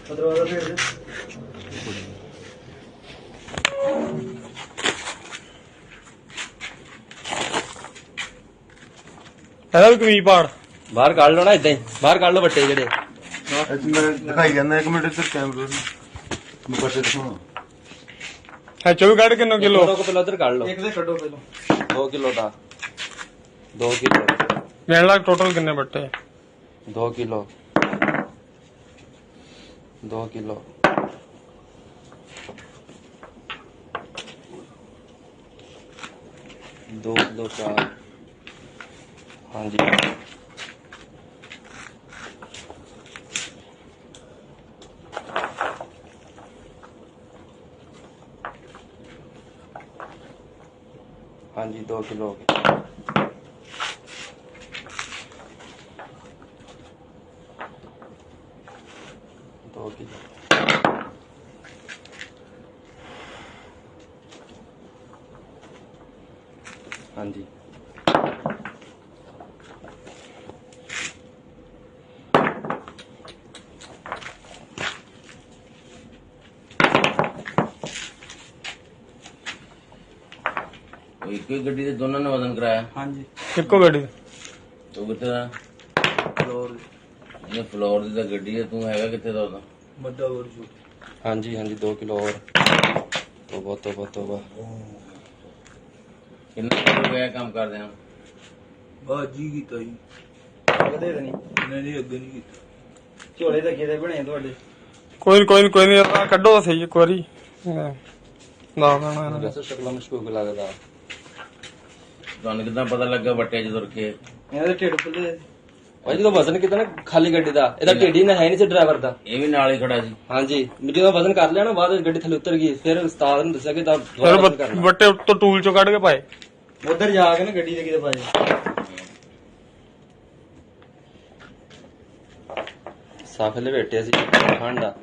दरवाजा भेज दे। ਇਹਦਾ ਵੀ ਕਮੀਜ਼ ਪਾੜ ਬਾਹਰ ਕੱਢ ਲਓ ਨਾ, ਇਦਾਂ ਹੀ ਬਾਹਰ ਕੱਢ ਲਓ ਵੱਟੇ ਜਿਹੜੇ। दिखाई जाना 1 मिनट इधर कैमरे में बच्चे दिखाओ। ਹੈ 24 ਕੱਢ ਕਿੰਨੇ ਕਿਲੋ ਦੋ ਕੁ ਪਹਿਲਾਂ ਉਧਰ ਕੱਢ ਲਓ। एक से कटो पहले 2 ਕਿਲੋ ਦਾ 2 ਕਿਲੋ ਲੈਣ ਲੱਗ ਟੋਟਲ ਕਿੰਨੇ ਬੱਟੇ 2 ਕਿਲੋ 2 ਕਿਲੋ 2 किलो 4। हाँ जी हाँ जी 2 किलो हो गए। हाँ जी एक ही गड्डी से दोनों ने वजन कराया। हाँ जी ਇੱਕੋ ਗੱਡੀ तू कितने दा? फ्लोर ये फ्लोर दी तां गड्डी है, तू हैगा कितने दा उदा? बड़ा और छोटा। हाँ जी 2 किलो और। तोबा तोबा तोबा। किन्ना हो गया काम कर दे हम? ਬਾਜੀ ਕੀਤਾ ਜੀ ਕਦੇ ਨਹੀਂ ਨਹੀਂ ਅੱਗੇ ਨਹੀਂ ਕੀਤਾ। ਝੋਲੇ ਤਾਂ ਕਿਹਦੇ ਬਣੇ ਤੁਹਾਡੇ? ਕੋਈ ਨਹੀਂ ਆ ਕੱਢੋ ਤਾਂ ਸਹੀ ਇੱਕ ਵਾਰੀ ਨਾ ਦੇਣਾ ਇਹਨਾਂ ਨੇ। वैसे शक्ल में शूग लगता। ਤੁਹਾਨੂੰ ਕਿਦਾਂ ਪਤਾ ਲੱਗਾ ਵੱਟੇ ਚ ਤੁਰ ਕੇ? ਇਹਨਾਂ ਦੇ ਢਿੱਡ ਫੁੱਲੇ भाई जो वजन कितना ना खाली गड्डी ਦਾ ਇਹਦਾ ਢਿੱਡ ਹੀ ਨਾ ਹੈ ਨਹੀਂ ਸੀ ਡਰਾਈਵਰ ਦਾ। ਇਹ ਵੀ ਨਾਲ ਹੀ ਖੜਾ ਸੀ। ਹਾਂਜੀ ਜਦੋਂ ਵਜ਼ਨ ਕਰ ਲਿਆ ਨਾ ਬਾਅਦ ਵਿੱਚ ਗੱਡੀ ਥੱਲੇ ਉਤਰ ਗਈ। ਫਿਰ ਉਸਤਾਦ ਨੇ ਦੱਸਿਆ ਕਿ ਤਾਂ ਫਿਰ ਬੱਟੇ ਉੱਤੋਂ ਟੂਲ ਚੋਂ ਕੱਢ ਕੇ ਪਾਏ। ਉਧਰ ਜਾ ਕੇ ਨਾ ਗੱਡੀ ਦੇ ਕਿਤੇ ਪਾਏ। ਸਾਫ ਲਵੇਟਿਆ ਸੀ ਠੰਡਾ।